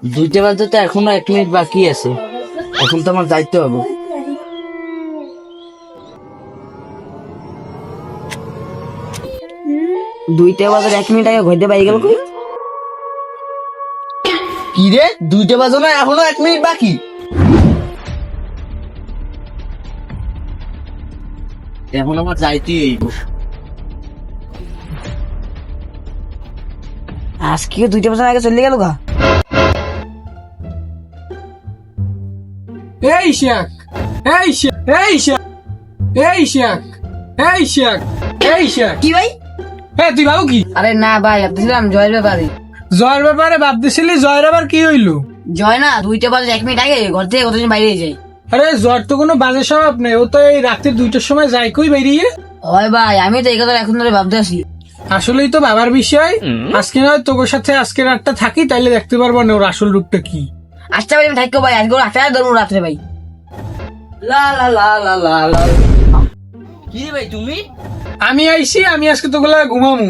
2টা বাজতে তো এখনো 1 মিনিট বাকি আছে, এখন তো আমার যাইতে হবে। দুইটা বাজার 1 মিনিট আগে ঘুরতে পাই গেল কই? কি রে, 2টা বাজে না, এখনো 1 মিনিট বাকি। এখন আমার যাইতেই হইব। আজকে 2টা বাজার আগে চলে গেল গা। এই শেখ, এই শেখ, এই শেখ, এই শেখ, এই শেখ, এই শেখ। কি ভাই? হ্যাঁ, তুই ভাবো কি? আরে না ভাই, ভাবতেছিলাম জয়ের ব্যাপারে। জয়ের ব্যাপারে ভাবতেছিলি? জয়ের আবার কি হইলো? জয় না 2টা বাজে 1 মিনিট আগে ঘর থেকে কতদিন বাইরে যায়। আরে জয়ের তো কোনো বাজে স্বভাব নেই, ও তো এই রাত্রির 2টার সময় যায় কই বেরিয়ে। হয় ভাই, আমি তো এই কথা এখন ধরে ভাবতে আছি। আসলেই তো বাবার বিষয়। আজকে নয় তোর সাথে আজকে রাতটা থাকি, তাইলে দেখতে পারবো না ওর আসল রূপটা কি। আচ্ছা ভাই, আমি থাকবো ভাই, আজকে রাত্রে ধরবো রাত্রে ভাই। লা লা লা লা লা লা। কি রে ভাই তুমি? আমি আইছি, আমি আজকে তোগুলা ঘুমামু।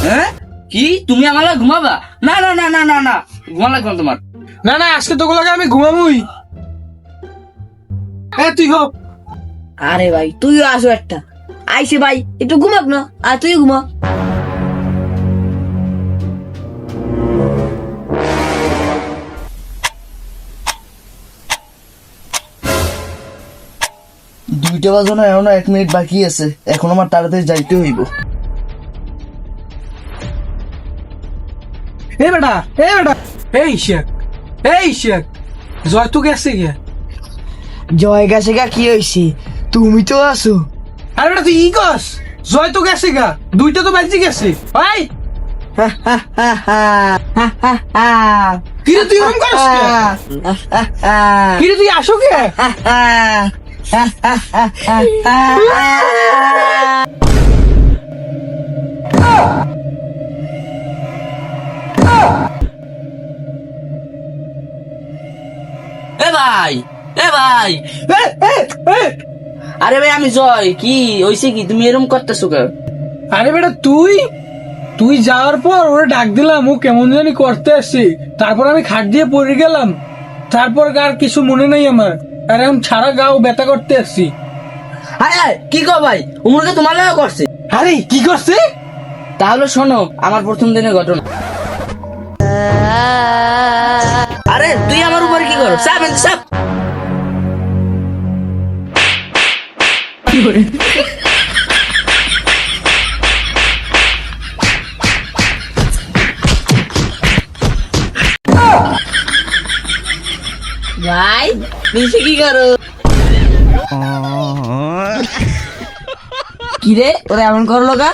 হ্যাঁ কি তুমি আমার লাগে ঘুমাবা? না না না না না না, ঘুমা লাগবে না তোমার। না না, আজকে তোগুলাকে আমি ঘুমামুই। হ্যাঁ তুই হোক। আরে ভাই তুইও আসো একটা। আইসি ভাই, একটু ঘুমাক না, আর তুই ঘুমা। দুইটা বাজে না, এখনো 1 মিনিট বাকি আছে, এখন আমার তাড়াতাড়ি যাইতে হইব। এ বেটা, এ বেটা, এই শেখ, এই শেখ, জয় তো গেছে গে। জয় গেছে গা, কি হয়েছে? তুমি তো আসো। আরে বেটা তুই ই কস, জয় তো গেছে গা, 2টা তো বাজে গেছে ভাই। কিরে তুই এরকম করস কে? কিরে তুই আসো কে? এ ভাই, এ ভাই, এ, এ, এ। আরে ভাই আমি জয়, কি হয়েছে কি তুমি এরকম করতেছো কেন? আরে বেটা তুই তুই যাওয়ার পর ওরে ডাক দিলাম, ও কেমন জানি করতে আসছে, তারপর আমি খাট দিয়ে পড়ে গেলাম, তারপর আর কিছু মনে নেই আমার, আর এখন সারা গাও ব্যথা করতে আসছি। আরে কি কো ভাই, উমরকে তোমার লাগা করছে? আরে কি করছে? তাহলে শোনো আমার প্রথম দিনের ঘটনা। আরে তুই আমার উপরে কি করো? চাপ এনতে চাপ। কি করে? ভাই নিচে কি করো? কি রে ওরা এমন করলো গা?